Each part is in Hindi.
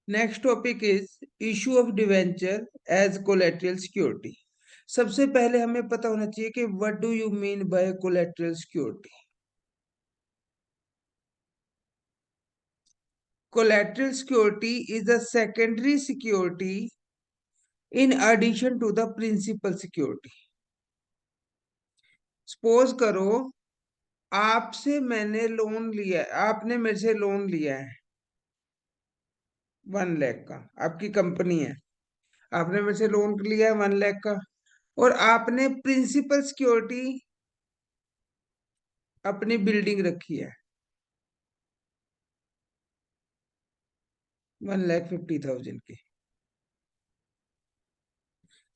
Next topic is issue of debenture as collateral security. सबसे पहले हमें पता होना चाहिए कि what do you mean by collateral security. Collateral security is a secondary security in addition to the principal security. Suppose करो आपसे मैंने लोन लिया है, आपने मेरे से लोन लिया है 1 लाख का। आपकी कंपनी है, आपने मेरे से लोन लिया है 1 लाख का, और आपने प्रिंसिपल सिक्योरिटी अपनी बिल्डिंग रखी है 1,50,000 की।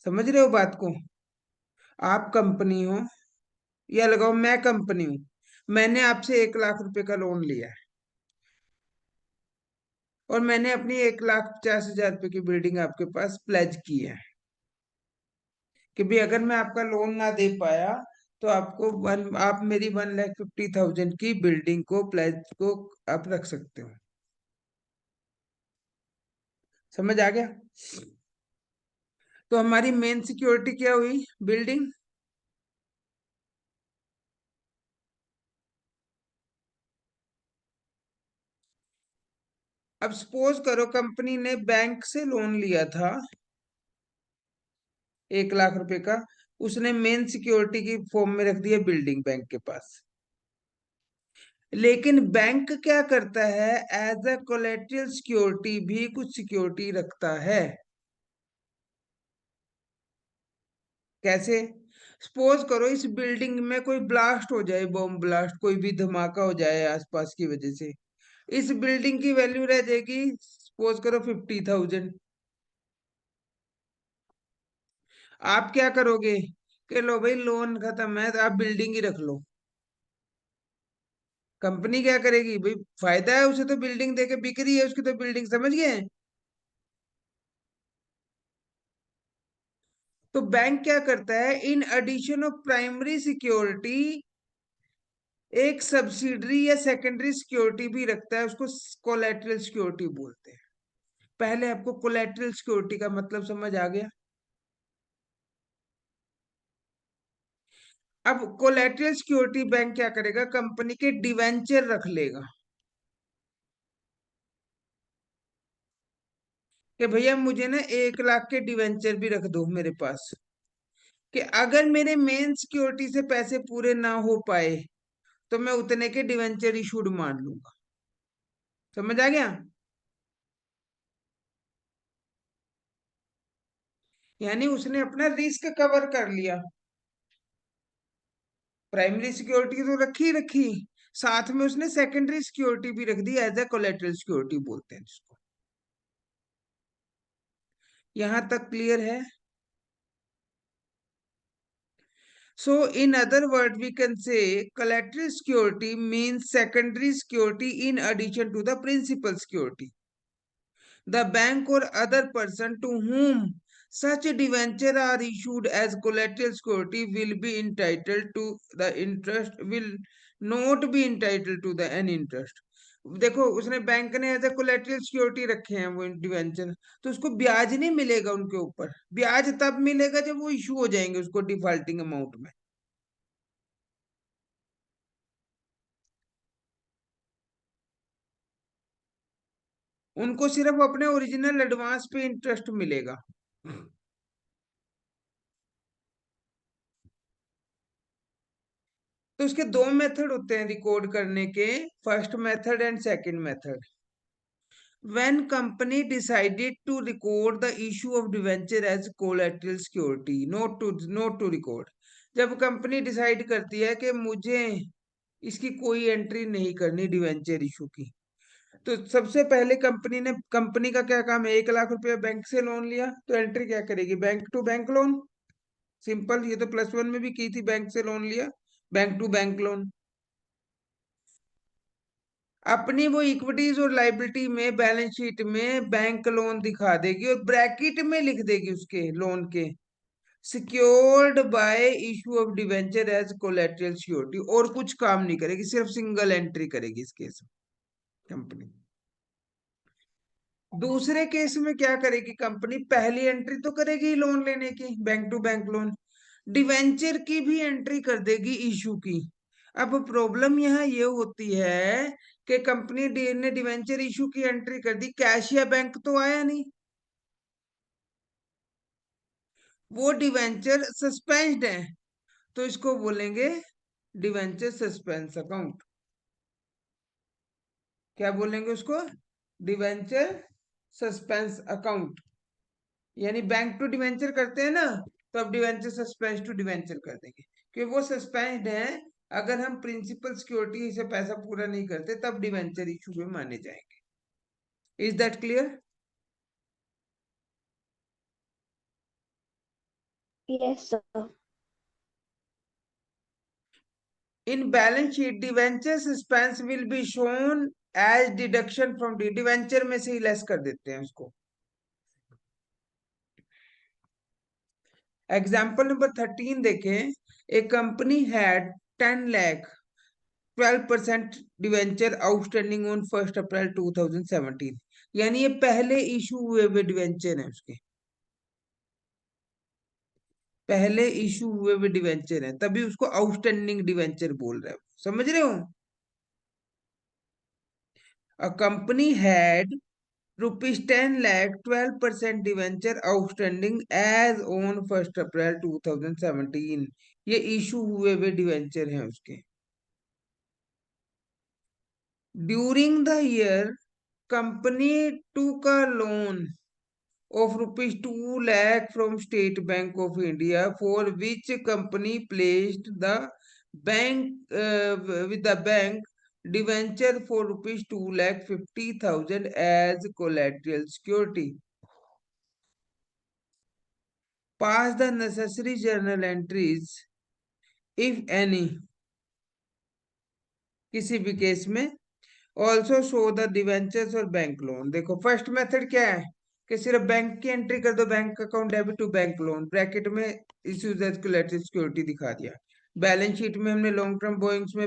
समझ रहे हो बात को? आप कंपनी हो, या लगाओ मैं कंपनी हूं, मैंने आपसे 1 लाख रुपए का लोन लिया है, और मैंने अपनी 1,50,000 रुपए की बिल्डिंग आपके पास प्लेज की है कि भाई अगर मैं आपका लोन ना दे पाया तो आप मेरी 1,50,000 की बिल्डिंग को प्लेज को आप रख सकते हो। समझ आ गया? तो हमारी मेन सिक्योरिटी क्या हुई? बिल्डिंग। अब सपोज करो कंपनी ने बैंक से लोन लिया था 1 लाख रुपए का, उसने मेन सिक्योरिटी की फॉर्म में रख दिया बिल्डिंग बैंक के पास। लेकिन बैंक क्या करता है, एज अ कोलेटरल सिक्योरिटी भी कुछ सिक्योरिटी रखता है। कैसे? सपोज करो इस बिल्डिंग में कोई ब्लास्ट हो जाए, बॉम्ब ब्लास्ट, कोई भी धमाका हो जाए आसपास की वजह से, इस बिल्डिंग की वैल्यू रह जाएगी सपोज करो 50,000। आप क्या करोगे कि लो भाई लोन खत्म है तो आप बिल्डिंग ही रख लो। कंपनी क्या करेगी भाई, फायदा है उसे तो बिल्डिंग देके, बिक रही है उसकी तो बिल्डिंग, समझ गए? तो बैंक क्या करता है, in addition of primary security एक सब्सिडरी या सेकेंडरी सिक्योरिटी भी रखता है, उसको कोलेटरल सिक्योरिटी बोलते हैं। पहले आपको कोलेटरल सिक्योरिटी का मतलब समझ आ गया? अब कोलेटरल सिक्योरिटी बैंक क्या करेगा, कंपनी के डिवेंचर रख लेगा कि भैया मुझे ना 1 लाख के डिवेंचर भी रख दो मेरे पास, कि अगर मेरे मेन सिक्योरिटी से पैसे पूरे ना हो पाए तो मैं उतने के डिवेंचर इशूड मान लूंगा। समझ आ गया? यानी उसने अपना रिस्क कवर कर लिया। प्राइमरी सिक्योरिटी तो रखी ही रखी, साथ में उसने सेकेंडरी सिक्योरिटी भी रख दी, एज ए कोलेटरल सिक्योरिटी बोलते हैं जिसको। यहां तक क्लियर है? So in other word we can say collateral security means secondary security in addition to the principal security. The bank or other person to whom such debenture are issued as collateral security will be entitled to the interest, will not be entitled to the an interest. देखो उसने बैंक ने एज ए कोलेटरल सिक्योरिटी रखे हैं वो डिवेंचर, तो उसको ब्याज नहीं मिलेगा उनके ऊपर। ब्याज तब मिलेगा जब वो इशू हो जाएंगे उसको डिफॉल्टिंग अमाउंट में। उनको सिर्फ अपने ओरिजिनल एडवांस पे इंटरेस्ट मिलेगा। तो उसके दो मेथड होते हैं रिकॉर्ड करने के, first method and second method. When company decided to record the issue of debenture as collateral security, not to record, जब कंपनी डिसाइड करती है कि मुझे इसकी कोई एंट्री नहीं करनी डिवेंचर इशू की, तो सबसे पहले कंपनी का क्या काम है, 1 लाख रुपया बैंक से लोन लिया तो एंट्री क्या करेगी, bank to bank loan. Simple, ये तो +1 में भी की थी, बैंक से लोन लिया, बैंक टू बैंक लोन। अपनी वो इक्विटीज और लाइबिलिटी में बैलेंस शीट में बैंक लोन दिखा देगी, और ब्रैकेट में लिख देगी उसके लोन के, secured by issue of debenture as collateral security, और कुछ काम नहीं करेगी, सिर्फ सिंगल एंट्री करेगी इस केस में कंपनी। दूसरे केस में क्या करेगी कंपनी, पहली एंट्री तो करेगी लोन लेने की, bank to bank loan, debenture की भी एंट्री कर देगी इशू की। अब प्रॉब्लम यहाँ ये होती है कि कंपनी ने डिवेंचर इशू की एंट्री कर दी, कैश या बैंक तो आया नहीं, वो डिवेंचर सस्पेंस्ड है, तो इसको बोलेंगे डिवेंचर सस्पेंस अकाउंट। क्या बोलेंगे उसको, डिवेंचर सस्पेंस अकाउंट। यानी बैंक टू डिवेंचर करते हैं ना, तो अब डिवेंचर सस्पेंस टू डिवेंचर कर देंगे, कि वो सस्पेंड है, अगर हम प्रिंसिपल सिक्योरिटी से पैसा पूरा नहीं करते तब डिवेंचर इशू में माने जाएंगे। Is that clear? Yes, sir. In balance sheet debenture suspense will be shown as deduction from debenture में से ही लेस कर देते हैं उसको। एग्जाम्पल नंबर 13 देखें, a company had 10 lakh 12% debenture outstanding on 1 April 2017। यानी ये पहले इशू हुए हुए डिवेंचर हैं उसके, पहले इशू हुए हुए डिवेंचर हैं, तभी उसको आउटस्टैंडिंग डिवेंचर बोल रहे हो, समझ रहे हो? A company had ₹10 lakh 12% debenture outstanding as on 1 April 2017। ये इशू हुए हुए डिवेंचर हैं उसके। During the year company took a loan of ₹2 lakh from State Bank of India, for which company placed the bank with the bank debenture for ₹2,50,000 as collateral security. Pass the necessary journal entries, if any, किसी भी केस में। ऑल्सो शो द डिवेंचर्स और बैंक लोन। देखो फर्स्ट मेथड क्या है कि सिर्फ बैंक की एंट्री कर दो, bank account debit to bank loan, bracket में इश्यूज एज कोलैटरल सिक्योरिटी दिखा दिया। बैलेंस शीट में हमने लॉन्ग टर्म बोइंग्स में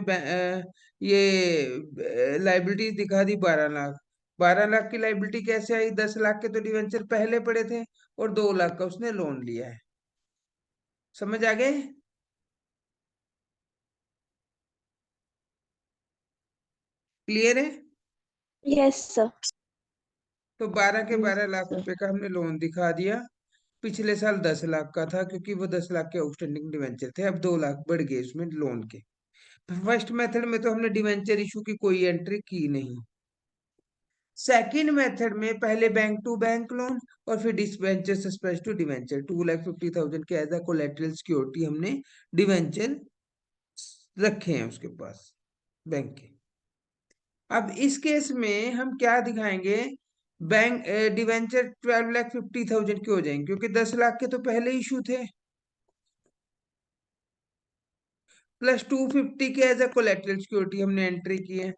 ये लाइबिलिटीज दिखा दी 12 लाख। 12 लाख की लाइबिलिटी कैसे आई, 10 लाख के तो डिवेंचर पहले पड़े थे और 2 लाख का उसने लोन लिया है। समझ आ गए? क्लियर है? Yes, sir. तो 12 के Yes, 12 लाख sir. रुपए का हमने लोन दिखा दिया। पिछले साल 10 लाख का था, क्योंकि वो 10 लाख के आउटस्टैंडिंग डिवेंचर थे, अब 2 लाख बढ़ गए उसमें लोन के। फर्स्ट मेथड में तो हमने डिवेंचर इशू की कोई एंट्री की नहीं। सेकंड मेथड में पहले बैंक टू बैंक लोन और फिर डिवेंचर सस्पेंस टू डिवेंचर, 2,50,000 के एज अ कोलेटरल सिक्योरिटी हमने डिवेंचर रखे हैं उसके पास, बैंक के। अब इस केस में हम क्या दिखाएंगे, बैंक डिवेंचर 12,50,000 के हो जाएंगे, क्योंकि 10 लाख के तो पहले इशू थे, प्लस 250 के एज अ कोलेटरल सिक्योरिटी हमने एंट्री की है,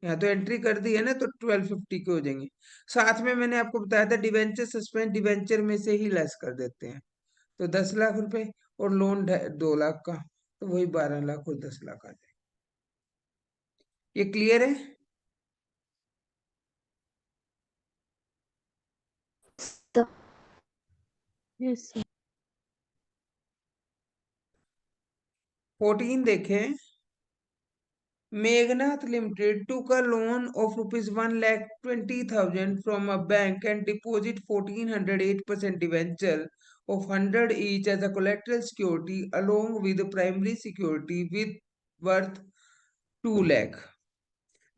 यहाँ तो एंट्री कर दी है ना, तो 1250 के हो जाएंगे। साथ में मैंने आपको बताया था डिवेंचर सस्पेंड डिवेंचर में से ही लेस कर देते हैं, तो 10 लाख रुपए और लोन 2 लाख का, तो वही 12 लाख और 10 लाख आ जाए। ये क्लियर है? Sir. Yes, sir. 14 देखें, Meghnath limited took a loan of ₹1,20,000 from a bank and deposit 1,408% debenture of 100 each as a collateral security along with primary security with worth 2 lakh।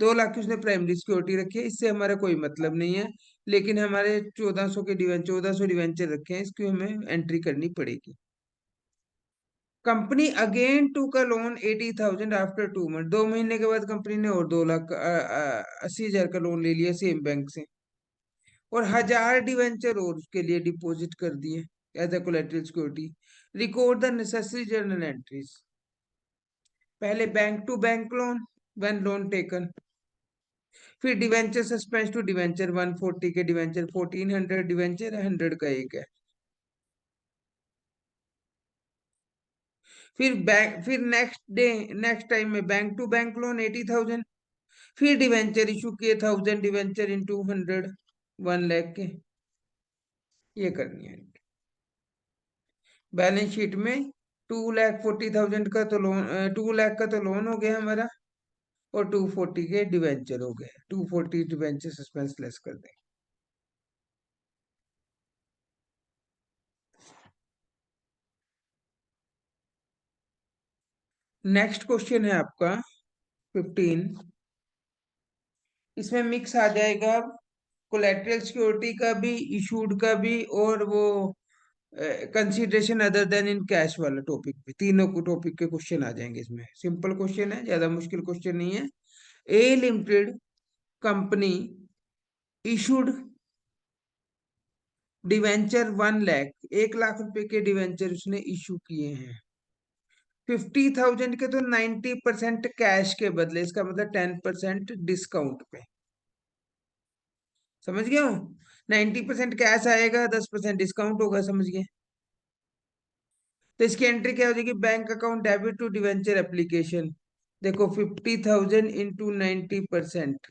2 lakh की उसने प्राइमरी सिक्योरिटी रखी है, इससे हमारा कोई मतलब नहीं है, लेकिन हमारे 1400 डिवेंचर रखे हैं, इसकी हमें एंट्री करनी पड़ेगी। कंपनी अगेन टूक अ लोन 80,000 आफ्टर 2 मंथ। 2 महीने के बाद कंपनी ने और 2 लाख 80,000 का लोन ले लिया सेम बैंक से, और 1,000 डिवेंचर और उसके लिए डिपॉजिट कर दिए as a collateral security. Record the necessary journal entries. पहले bank to bank loan, when loan taken, फिर डिवेंचर सस्पेंस टू डिवेंचर, 140 के डिवेंचर, 1,400 डिवेंचर है, 100 का एक है। फिर नेक्स्ट टाइम में बैंक टू बैंक लोन 80,000, फिर डिवेंचर इशू किए 1,000 डिवेंचर इन 200, 1 लाख के, ये करनी है। बैलेंस शीट में 2,40,000 का तो लोन, 2 लाख का तो लोन हो गया हमारा, और 240 के डिवेंचर हो गए। 240 डिवेंचर सस्पेंस लेस कर दें। नेक्स्ट क्वेश्चन है आपका 15। इसमें मिक्स आ जाएगा कोलेटरल सिक्योरिटी का भी, इशूड का भी, और वो consideration other then in cash वाला टॉपिक भी। तीनों को टॉपिक के क्वेश्चन आ जाएंगे इसमें। सिंपल क्वेश्चन है, ज्यादा मुश्किल क्वेश्चन नहीं है। A limited company issued debenture 1 lakh, 1 lakh रुपए के डिवेंचर उसने इशू किए हैं। 50,000 के तो 90% कैश के बदले, इसका मतलब 10% डिस्काउंट पे। समझ गए हो? 90% कैश आएगा, 10% डिस्काउंट होगा, समझ गए? तो इसकी एंट्री क्या हो जाएगी? Bank account debit to debenture application. देखो 50,000 इंटू 90%,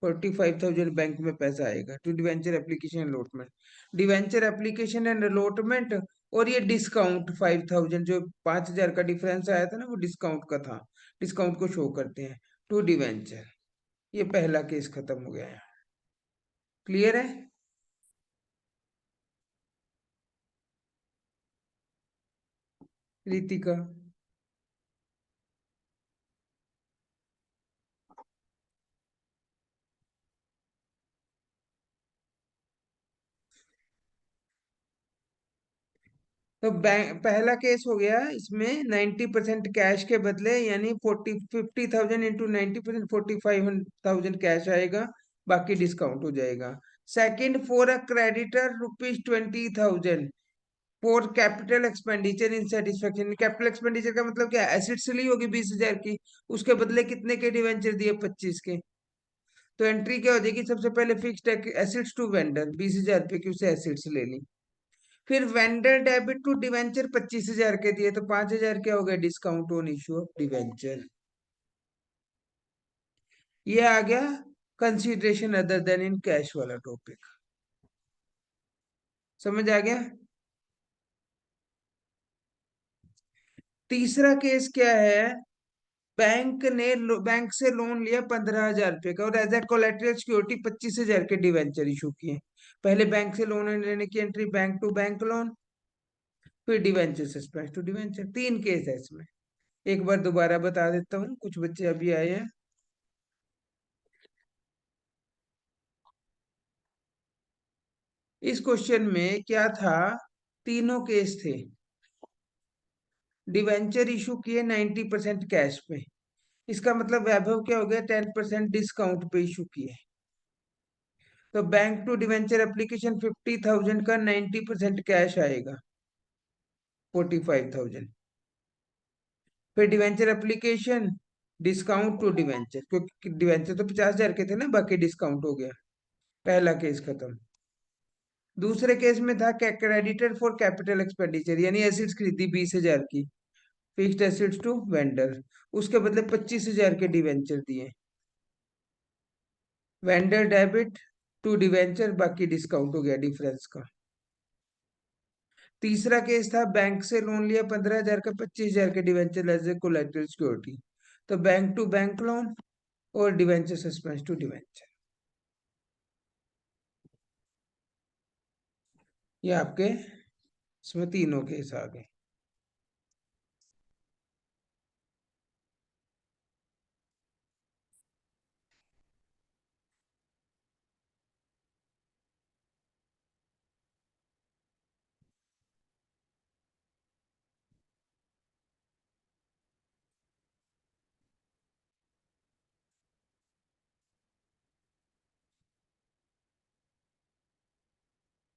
45,000 बैंक में पैसा आएगा to debenture application allotment. Debenture application and allotment, और ये डिस्काउंट 5,000, जो 5,000 का डिफरेंस आया था ना, वो डिस्काउंट का था। डिस्काउंट को शो करते हैं टू डिवेंचर। ये पहला केस खत्म हो गया है। क्लियर है? रितिका? तो बैंक पहला केस हो गया, इसमें 90% कैश के बदले, यानी 50,000 इंटू 90%, 45,000 कैश आएगा, बाकी डिस्काउंट हो जाएगा। Second, for a creditor ₹20,000 for capital expenditure in satisfaction. Capital expenditure का मतलब क्या है? एसेट्स ली होगी 20,000 की, उसके बदले कितने के डिवेंचर दिए? 25 के। तो एंट्री क्या हो जाएगी? सबसे पहले फिक्स्ड एसेट्स टू वेंडर, 20,000 रुपए की उससे एसेट्स ले ली। फिर वेंडर डेबिट टू डिवेंचर 25,000 के दिए, तो 5,000 क्या हो गया? Discount on issue of debenture. ये आ गया consideration other then in cash वाला टॉपिक। समझ आ गया? तीसरा केस क्या है? बैंक से लोन लिया 15,000 रुपए का, और एज ए कोलेटरल सिक्योरिटी 25,000 के डिवेंचर इशू किए। पहले बैंक से लोन लेने की entry, bank to bank loan, फिर debenture suspense to debenture. 3 case है इसमें। एक बार दोबारा बता देता हूँ, कुछ बच्चे अभी आए हैं। इस क्वेश्चन में क्या था? तीनों केस थे। डिवेंचर इशू किए 90% कैश पे, इसका मतलब वैभव क्या हो गया? 10% डिस्काउंट पे इशू किए। तो बैंक टू डिवेंचर एप्लीकेशन 50,000 का 90% कैश आएगा, 45,000। फिर debenture application, discount to debenture, क्योंकि डिवेंचर तो 50,000 के थे ना, बाकी डिस्काउंट हो गया। पहला केस खत्म। दूसरे केस में था क्रेडिटर फॉर कैपिटल एक्सपेंडिचर, यानी एसिड्स खरीदी 20,000 की, फिक्स्ड एसिड्स टू वेंडर, उसके बदले 25,000 के डिवेंचर दिए। वेंडर डेबिट टू डिवेंचर, बाकी डिस्काउंट हो गया डिफरेंस का। तीसरा केस था बैंक से लोन लिया 15,000 का, 25,000 के debenture as a collateral security, तो बैंक टू बैंक लोन और डिवेंचर सस्पेंस टू डिवेंचर। ये आपके इसमें तीनों केस आ गए।